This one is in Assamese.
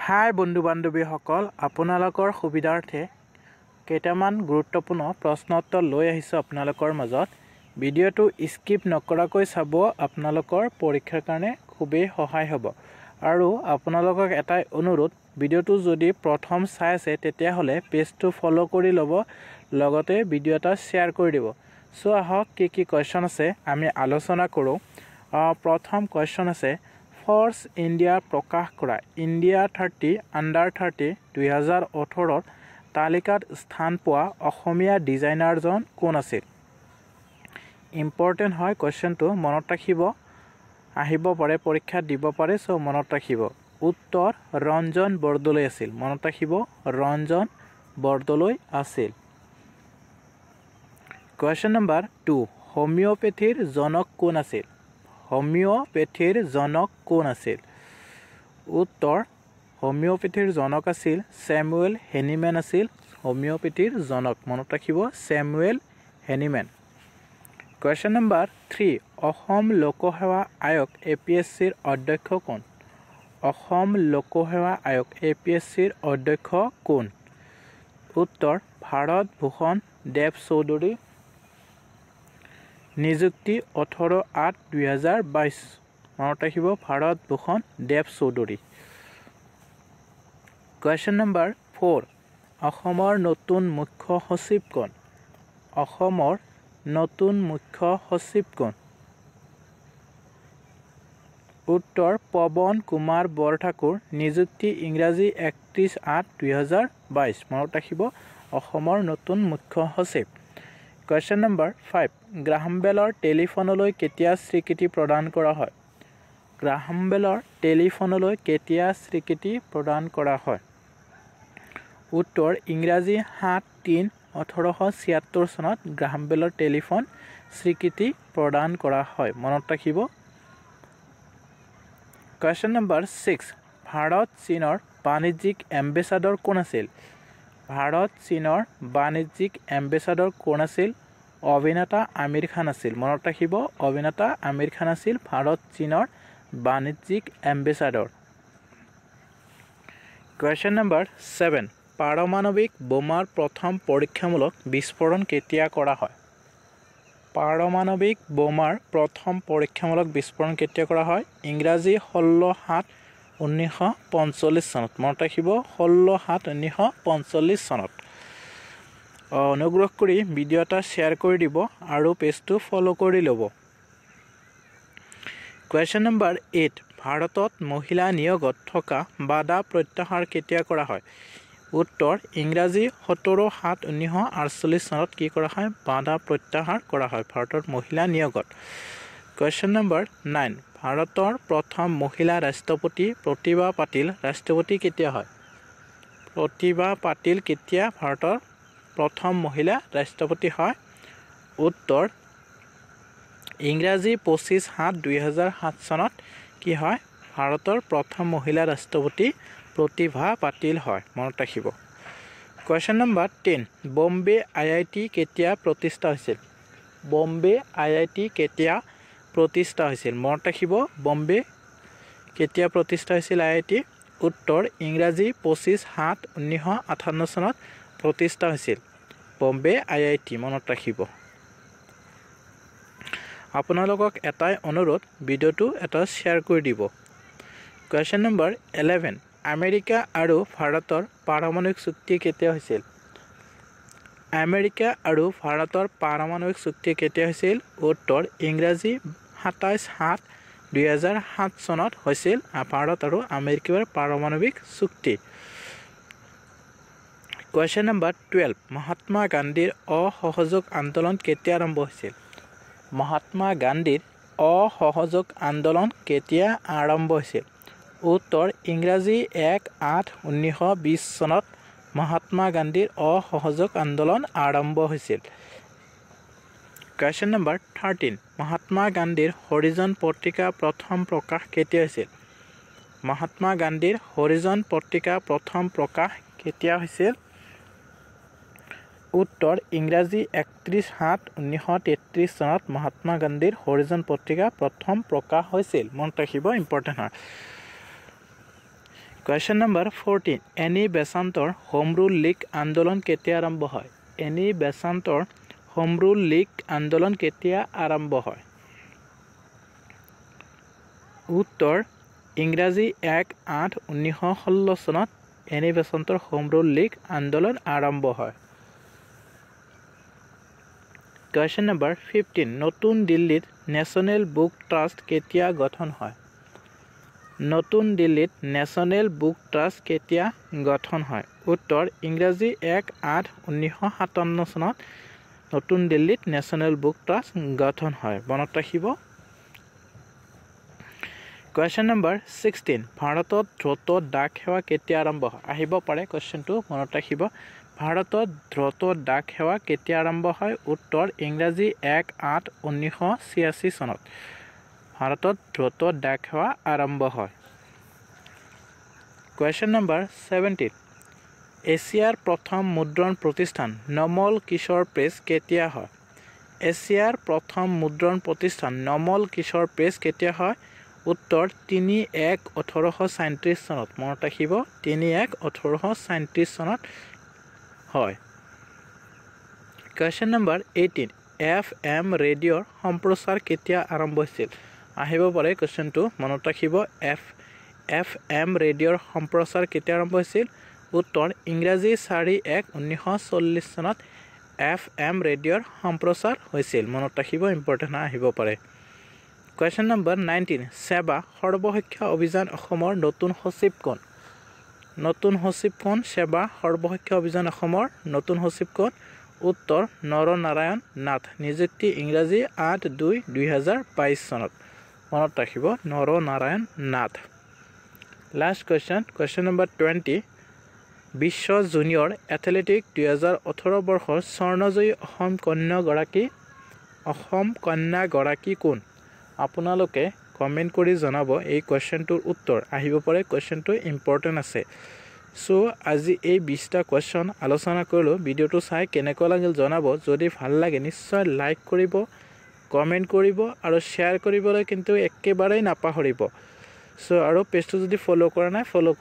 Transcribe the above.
হাই বন্ধু বান্ধৱীসকল আপোনালোকৰ সুবিধাৰ্থে কেইটামান গুৰুত্বপূৰ্ণ প্ৰশ্ন উত্তৰ লৈ আহিছোঁ আপোনালোকৰ মাজত ভিডিঅ'টো স্কিপ নকৰাকৈ চাব আপোনালোকৰ পৰীক্ষাৰ কাৰণে খুবেই সহায় হ'ব আৰু আপোনালোকক এটাই অনুৰোধ ভিডিঅ'টো যদি প্ৰথম চাই আছে তেতিয়াহ'লে পেজটো ফলো কৰি ল'ব লগতে ভিডিঅ' এটা শ্বেয়াৰ কৰি দিব সো আহক কি কোৱেশ্চন আছে আমি আলোচনা কৰোঁ প্ৰথম কোৱেশ্চন আছে ফৰ্স ইণ্ডিয়া প্ৰকাশ কৰা ইণ্ডিয়া 30 আন্ডাৰ 30 2018 তালিকাত স্থান পোৱা অসমীয়া ডিজাইনাৰজন কোন আছিল ইম্পৰ্টেন্ট হয় কোৱেশ্চনটো মনত ৰাখিব আহিব পাৰে পৰীক্ষা দিব পাৰে সো মনত ৰাখিব উত্তৰ ৰঞ্জন বৰদলৈ আছিল মনত ৰাখিব ৰঞ্জন বৰদলৈ আছিল কোৱেশ্চন নম্বৰ 2 হোমিওপ্যাথিৰ জনক কোন আছিল হোমিওপ্যাথিৰ জনক কোন আছিল উত্তৰ হোমিওপ্যাথিৰ জনক আছিল স্যামুৱেল হেনিমেন আছিল হোমিওপ্যাথিৰ জনক মনত ৰাখিব স্যামুৱেল হেনিমেন কোৱেশ্চন নম্বৰ 3 অসম লোকসেৱা আয়োগ এপিএসসিৰ অধ্যক্ষ কোন অসম লোকসেৱা আয়োগ এপিএসসিৰ অধ্যক্ষ কোন উত্তৰ ভাৰত ভূষণ দেৱ চৌধুৰী নিযুক্তি 18/8/2022 মনত ৰাখিব ভাৰত ভূষণ দেৱ চৌধুৰী কোৱেশ্চন নম্বৰ 4 অসমৰ নতুন মুখ্য সচিব কোন অসমৰ নতুন মুখ্য সচিব কোন উত্তৰ পৱন কুমাৰ বৰঠাকুৰ নিযুক্তি ইংৰাজী 31/8/2022 মনত ৰাখিব অসমৰ নতুন মুখ্য সচিব কোৱেশ্চন নম্বৰ 5 গ্ৰাহাম বেলৰ টেলিফোনলৈ কেতিয়া স্বীকৃতি প্ৰদান কৰা হয় গ্ৰাহাম বেলৰ টেলিফোনলৈ কেতিয়া স্বীকৃতি প্ৰদান কৰা হয় উত্তৰ ইংৰাজী 7/3/1876 চনত গ্ৰাহাম বেলৰ টেলিফোন স্বীকৃতি প্ৰদান কৰা হয় মনত ৰাখিব কোৱেশ্চন নম্বৰ 6 ভাৰত চীনৰ বাণিজ্যিক এম্বেছাডৰ কোন আছিল ভাৰত চীনৰ বাণিজ্যিক এম্বেছাডৰ কোন আছিল অভিনেতা আমিৰ খান আছিল মনত ৰাখিব অভিনেতা আমিৰ খান আছিল ভাৰত চীনৰ বাণিজ্যিক এম্বেছাডৰ কোৱেশ্চন নম্বৰ 7 পাৰমাণৱিক বোমাৰ প্ৰথম পৰীক্ষামূলক বিস্ফোৰণ কেতিয়া কৰা হয় পাৰমাণৱিক বোমাৰ প্ৰথম পৰীক্ষামূলক বিস্ফোৰণ কেতিয়া কৰা হয় ইংৰাজী 16/7/1945 চনত মনত ৰাখিব 16/7/1945 চনত অনুগ্ৰহ কৰি ভিডিঅ' এটা শ্বেয়াৰ কৰি দিব আৰু পেজটো ফলো কৰি ল'ব কোৱেশ্চন নম্বৰ 8 ভাৰতত মহিলা নিয়োগত থকা বাধা প্ৰত্যাহাৰ কেতিয়া কৰা হয় উত্তৰ ইংৰাজী 17/7/1948 চনত কি কৰা হয় বাধা প্ৰত্যাহাৰ কৰা হয় ভাৰতৰ মহিলা নিয়োগত কোৱেশ্চন নম্বৰ 9 ভাৰতৰ প্ৰথম মহিলা ৰাষ্ট্ৰপতি প্ৰতিভা পাটিল ৰাষ্ট্ৰপতি কেতিয়া হয় প্ৰতিভা পাটিল কেতিয়া ভাৰতৰ প্ৰথম মহিলা ৰাষ্ট্ৰপতি হয় উত্তৰ ইংৰাজী 25/7/2007 চনত কি হয় ভাৰতৰ প্ৰথম মহিলা ৰাষ্ট্ৰপতি প্ৰতিভা পাটিল হয় মনত ৰাখিব কোৱেশ্চন নম্বৰ 10 বম্বে আইআইটি কেতিয়া প্ৰতিষ্ঠা হৈছিল বম্বে আইআইটি কেতিয়া প্ৰতিষ্ঠা হৈছিল মনত ৰাখিব বম্বে কেতিয়া প্ৰতিষ্ঠা হৈছিল আইআইটি উত্তৰ ইংৰাজী 25/7/1958 চনত প্ৰতিষ্ঠা হৈছিল বম্বে আইআইটি মনত ৰাখিব আপোনালোকক এটাই অনুৰোধ ভিডিঅ'টো এটা শ্বেয়াৰ কৰি দিব কোৱেশ্চন নম্বৰ 11 আমেৰিকা আৰু ভাৰতৰ পাৰমাণৱিক চুক্তি কেতিয়া হৈছিল আমেৰিকা আৰু ভাৰতৰ পাৰমাণৱিক চুক্তি কেতিয়া হৈছিল উত্তৰ ইংৰাজী 27/7/2007 চনত হৈছিল ভাৰত আৰু আমেৰিকাৰ পাৰমাণৱিক চুক্তি কোৱেশ্চন নম্বৰ 12 মহাত্মা গান্ধীৰ অসহযোগ আন্দোলন কেতিয়া আৰম্ভ হৈছিল মহাত্মা গান্ধীৰ অসহযোগ আন্দোলন কেতিয়া আৰম্ভ হৈছিল উত্তৰ ইংৰাজী 1/8/1920 চনত মহাত্মা গান্ধীৰ অসহযোগ আন্দোলন আৰম্ভ হৈছিল কোৱেশ্চন নম্বৰ 13 মহাত্মা গান্ধীৰ হৰিজন পত্ৰিকা প্ৰথম প্ৰকাশ কেতিয়া হৈছিল মহাত্মা গান্ধীৰ হৰিজন পত্ৰিকা প্ৰথম প্ৰকাশ কেতিয়া হৈছিল উত্তৰ ইংৰাজী 31/7/1933 চনত মহাত্মা গান্ধীৰ হৰিজন পত্ৰিকা প্ৰথম প্ৰকাশ হৈছিল মনত ৰাখিব ইম্পৰ্টেন্ট হয় Question number 14. Any Besantor Home Rule League আন্দোলন কেতিয়া আৰম্ভ হয়? Any Besantor Home Rule League আন্দোলন কেতিয়া আৰম্ভ হয়? উত্তৰ ইংৰাজী 1-8-1916 চনত এনি বেসান্তৰ হোম ৰুল লীগ আন্দোলন আৰম্ভ হয়। Question number 15. নতুন দিল্লীত ন্যাশনাল বুক ট্ৰাষ্ট কেতিয়া গঠন হয়? নতুন দিল্লীত ন্যাশনাল বুক ট্ৰাষ্ট কেতিয়া গঠন হয়? উত্তৰ ইংৰাজী 1-8-1957 চনত নতুন দিল্লীত ন্যাশনাল বুক ট্ৰাষ্ট গঠন হয়। মনত ৰাখিব। Question number 16. ভাৰতত দ্ৰুত ডাক সেৱা কেতিয়া আৰম্ভ হয়? আহিব পাৰে কোৱেশ্চনটো মনত ৰাখিব। ভাৰতত দ্ৰুত ডাক সেৱা কেতিয়া আৰম্ভ হয়? উত্তৰ ইংৰাজী 1-8-1986 চনত ভাৰতত দ্ৰুত ডাক সেৱা আৰম্ভ হয়। Question number 17. এছিয়াৰ প্ৰথম মুদ্ৰণ প্ৰতিষ্ঠান নমল কিশোৰ প্ৰেছ কেতিয়া হয়? এছিয়াৰ প্ৰথম মুদ্ৰণ প্ৰতিষ্ঠান নমল কিশোৰ প্ৰেছ কেতিয়া হয়? উত্তৰ 3-1-1837 চনত মনত ৰাখিব। 3-1-1837 চনত হয়। Question number 18. FM ৰেডিঅ'ৰ সম্প্ৰচাৰ কেতিয়া আৰম্ভ হৈছিল? আহিব পাৰে কোৱেশ্চনটো মনত ৰাখিব। FM ৰেডিঅ'ৰ সম্প্ৰচাৰ কেতিয়া আৰম্ভ হৈছিল? উত্তৰ ইংৰাজী 4-1-1940 চনত FM ৰেডিঅ'ৰ সম্প্ৰচাৰ হৈছিল। মনত ৰাখিব, ইম্পৰ্টেণ্ট আহিব পাৰে। Question number 19. সেৱা সৰ্বশিক্ষা অভিযান অসমৰ নতুন সচিব কোন? নতুন সচিব কোন? সেৱা সৰ্বশিক্ষা অভিযান অসমৰ নতুন সচিব কোন? উত্তৰ নৰনাৰায়ণ নাথ। নিযুক্তি ইংৰাজী 8-2-2022 চনত মনত ৰাখিব, Naranarayan Nath. Last question, question number 20. বিশ্ব জুনিয়ৰ এথলেটিক 2018 বৰ্ষৰ স্বৰ্ণজয়ী অসম কন্যাগৰাকী কোন? আপোনালোকে কমেণ্ট কৰি জনাব এই কুৱেশ্যনটোৰ উত্তৰ। আহিব পাৰে কুৱেশ্যনটো ইম্পৰ্টেণ্ট আছে। সো আজি এই 20টা কুৱেশ্যন আলোচনা কৰিলোঁ। ভিডিঅ'টো চাই কেনেকুৱা লাগিল জনাব। যদি ভাল লাগে নিশ্চয় লাইক কৰিব, কমেণ্ট কৰিব আৰু শ্বেয়াৰ কৰিবলৈ কিন্তু একেবাৰেই নাপাহৰিব। সো আৰু পেজটো যদি ফ'ল' কৰা নাই ফ'ল'